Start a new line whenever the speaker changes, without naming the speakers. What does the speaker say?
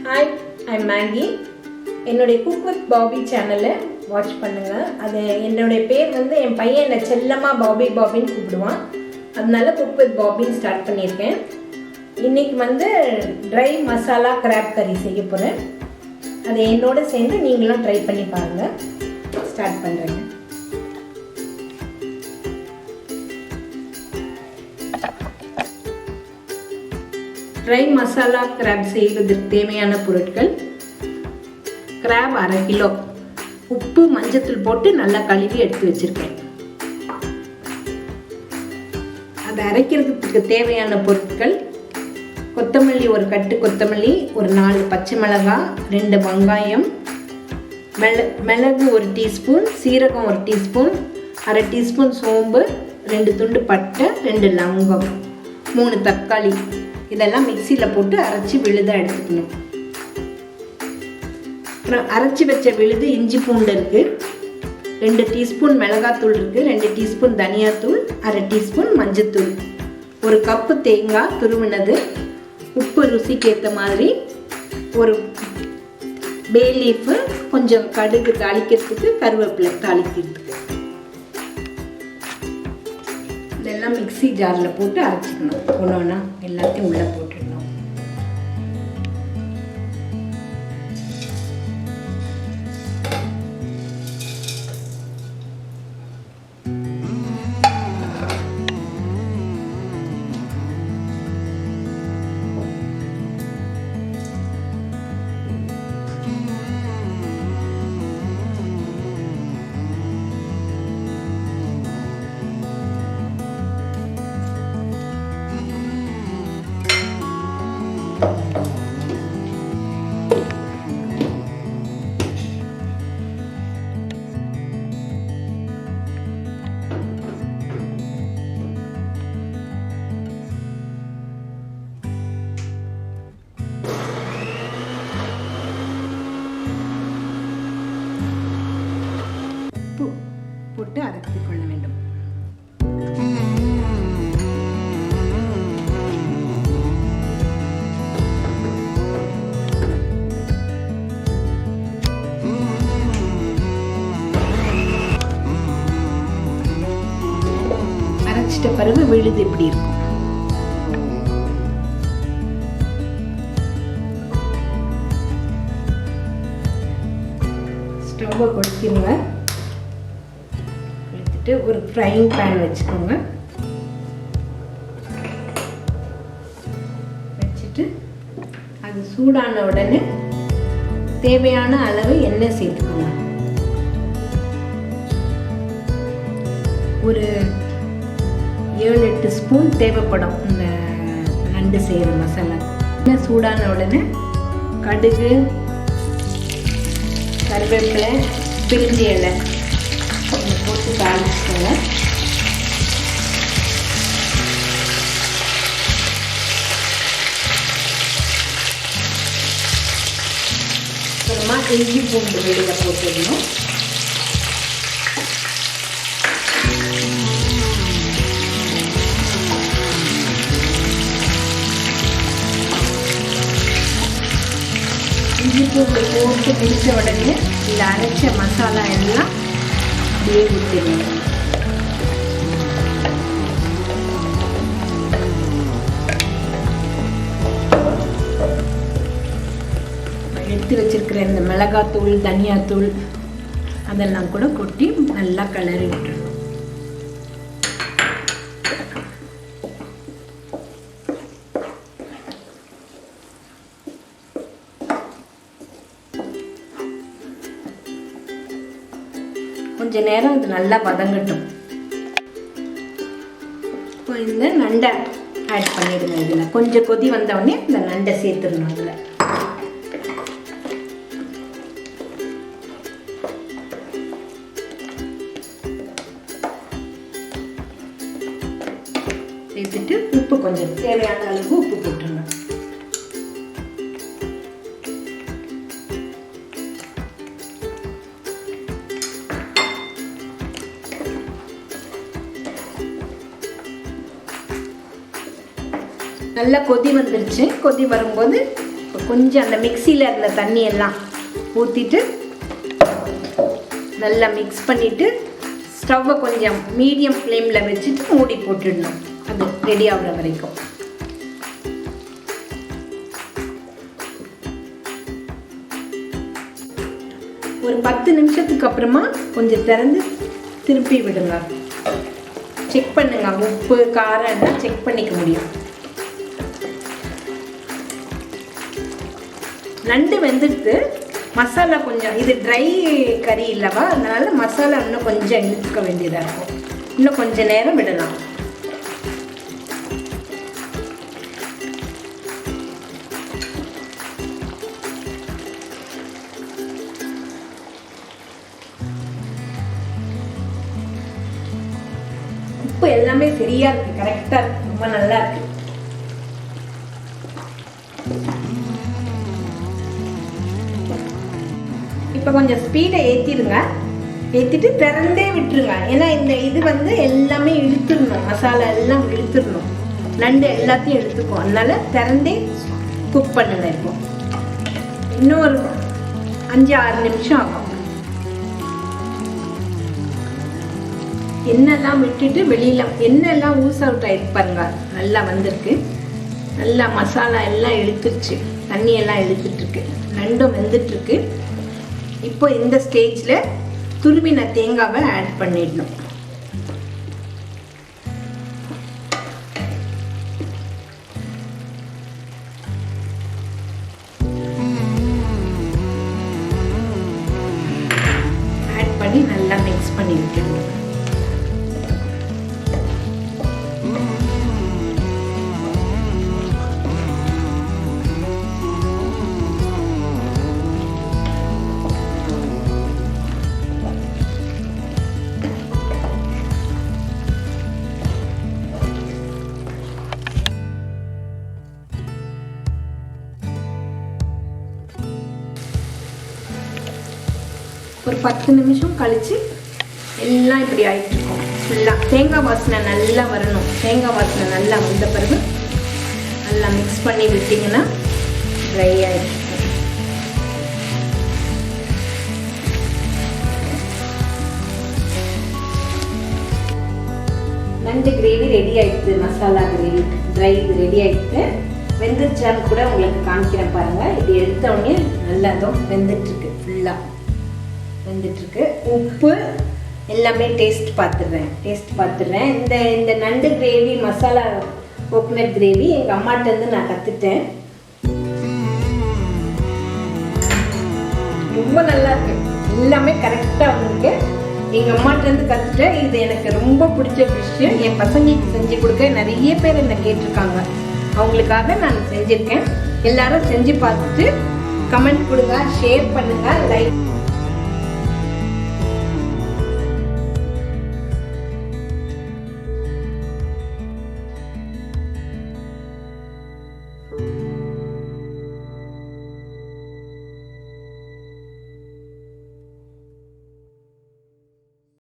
Hi, I'm Maggi. என்னுடைய cook with Bobby சேனலை watch பண்ணுங்கள். அது என்னுடைய பேர் வந்து என் பையன் என்னை செல்லமாக பாபின்னு கூப்பிடுவான். அதனால குக் வித் பாபின்னு ஸ்டார்ட் பண்ணியிருக்கேன். இன்றைக்கி வந்து ட்ரை மசாலா கிராப் கறி செய்ய போகிறேன். அதை என்னோட சேர்ந்து நீங்களும் ட்ரை பண்ணி பாருங்கள். ஸ்டார்ட் பண்ணுறேங்க. ட்ரை மசாலா கிராப் செய்வதற்கு தேவையான பொருட்கள்: கிராப் 1/2 கிலோ, உப்பு மஞ்சத்தூள் போட்டு நல்லா கழுவி எடுத்து வச்சுருக்கேன். அதை அரைக்கிறதுக்கு தேவையான பொருட்கள்: கொத்தமல்லி, ஒரு கட்டு கொத்தமல்லி, ஒரு 4 பச்சை மிளகாய், 2 வெங்காயம், மிளகு 1 டீஸ்பூன், சீரகம் 1 டீஸ்பூன், 1/2 டீஸ்பூன் சோம்பு, 2 துண்டு பட்டை, 2 லவங்கம், 3 தக்காளி. இதெல்லாம் மிக்சியில் போட்டு அரைச்சி விழுதாக எடுத்துக்கணும். அப்புறம் அரைச்சி வச்ச விழுது இஞ்சி பூண்டு இருக்குது, 2 டீஸ்பூன் மிளகாத்தூள் இருக்குது, 2 டீஸ்பூன் தனியாத்தூள், 1/2 டீஸ்பூன் மஞ்சத்தூள், 1 கப்பு தேங்காய் துருவினது, உப்பு ருசிக்கு ஏற்ற மாதிரி, ஒரு பே லீஃபு, கொஞ்சம் கடுகு தாளிக்கிறதுக்கு, கருவேப்பிலை தாளிக்கிறதுக்கு. இதெல்லாம் மிக்சி ஜாரில் போட்டு அரைச்சிக்கணும். ஒன்றா எல்லாத்தையும் உள்ளே போட்டுடணும். போட்டு அரைத்து கொள்ள வேண்டும். அரைச்சிட்ட பிறகு விழுது இப்படி இருக்கும். ஸ்டவ்வை கொளுத்திடுங்க. ஒரு ஃப்ரைங் பேன் வச்சுக்கோங்க. வச்சுட்டு அது சூடான உடனே தேவையான அளவு எண்ணெய் சேர்த்துக்கோங்க. ஒரு 7-8 ஸ்பூன் தேவைப்படும் இந்த நண்டு செய்கிற மசாலா. எண்ணெய் சூடான உடனே கடுகு, கருவேப்பிலை, பிரிஞ்சி இலை போட்டு தாளிச்சுக்கோங்க. அப்புறமா இஞ்சி பூண்டு வெளியில் போட்டுடணும். இஞ்சி பூண்டு போட்டு பிடிச்ச உடனே இந்த அரைச்ச மசாலா எல்லாம் அப்படியே ஊற்றிடணும். எடுத்து வச்சிருக்கிற இந்த மிளகாத்தூள், தனியாத்தூள் அதெல்லாம் கூட கொட்டி நல்லா கிளறி விட்டுறணும். கொஞ்ச நேரம் இது நல்லா வதங்கட்டும். இப்போ இந்த நண்டை ஆட் பண்ணிடுங்க. இதில் கொஞ்சம் கொதி வந்தவுடனே இந்த நண்டை சேர்த்துடணும். அதில் சேர்த்துட்டு உப்பு கொஞ்சம் தேவையான அளவு உப்பு போட்டுருங்க. நல்லா கொதி வந்துருச்சு. கொதி வரும்போது கொஞ்சம் அந்த மிக்சியில் இருந்த தண்ணி எல்லாம் ஊற்றிட்டு நல்லா மிக்ஸ் பண்ணிவிட்டு ஸ்டவ்வை கொஞ்சம் மீடியம் ஃப்ளேமில் வச்சுட்டு மூடி போட்டுடணும். அது ரெடி ஆகிற வரைக்கும். ஒரு 10 நிமிஷத்துக்கு அப்புறமா கொஞ்சம் திறந்து திருப்பி விடுங்க. செக் பண்ணுங்க, உப்பு காரம் எல்லாம் செக் பண்ணிக்க முடியும். நண்டு வெந்துடுத்து. மசாலா கொஞ்சம், இது ட்ரை கறி இல்லவா, அதனால மசாலா இன்னும் கொஞ்சம் இழுக்க வேண்டியதாக இருக்கும். இன்னும் கொஞ்சம் நேரம் விடலாம். உப்பு எல்லாமே சரியா இருக்கு, கரெக்டா இருக்கு, ரொம்ப நல்லா இருக்கு. இப்போ கொஞ்சம் ஸ்பீடை ஏற்றிடுங்க. ஏற்றிட்டு திறந்தே விட்டுருங்க. ஏன்னா இந்த இது வந்து எல்லாமே இழுத்துடணும், மசாலா எல்லாம் இழுத்துடணும், நண்டு எல்லாத்தையும் இழுத்துக்கும். அதனால திறந்தே குக் பண்ணுங்க. இப்போ இன்னும் ஒரு 5-6 நிமிஷம் ஆகும். எண்ணெய்லாம் விட்டுட்டு வெளியில் எண்ணெய்லாம் ஊஸ் அவுட் ஆகிட்டு பாருங்க, நல்லா வந்திருக்கு. நல்லா மசாலா எல்லாம் இழுத்துருச்சு, தண்ணியெல்லாம் இழுத்துட்ருக்கு, நண்டும் வெந்துட்டுருக்கு. இப்போ இந்த ஸ்டேஜில் துருவின தேங்காவை ஆட் பண்ணிடணும். ஆட் பண்ணி நல்லா மிக்ஸ் பண்ணி விட்டுடணும். ஒரு 10 நிமிஷம் கழிச்சு எல்லாம் இப்படி ஆயிட்டு இருக்கும். ஃபுல்லாக தேங்காய் வாசனை நல்லா வரணும். தேங்காய் வாசனை நல்லா வந்த பிறகு நல்லா மிக்ஸ் பண்ணி விட்டிங்கன்னா ட்ரை ஆகிடும். நண்டு கிரேவி ரெடி ஆயிடுது. மசாலா கிரேவி ட்ரை ரெடி ஆயிடுது. வெந்துச்சான்னு கூட உங்களுக்கு காமிக்கிறேன் பாருங்க. இது எடுத்த உடனே நல்லா வெந்துட்டுருக்கு, ஃபுல்லாக வெந்துட்டுருக்கு. உப்பு எல்லாமே டேஸ்ட் பார்த்துடுறேன். இந்த நண்டு கிரேவி, மசாலா கோகனட் கிரேவி எங்கள் அம்மாட்டேருந்து நான் கற்றுட்டேன். ரொம்ப நல்லா இருக்கு, எல்லாமே கரெக்டாக வந்திருக்கு. எங்கள் அம்மாட்டேருந்து கற்றுட்டேன். இது எனக்கு ரொம்ப பிடிச்ச விஷயம். என் பசங்களுக்கு செஞ்சு கொடுக்க நிறைய பேர் என்னை கேட்டிருக்காங்க. அவங்களுக்காக நான் செஞ்சுருக்கேன். எல்லாரும் செஞ்சு பார்த்துட்டு கமெண்ட் கொடுங்க, ஷேர் பண்ணுங்கள், லைக்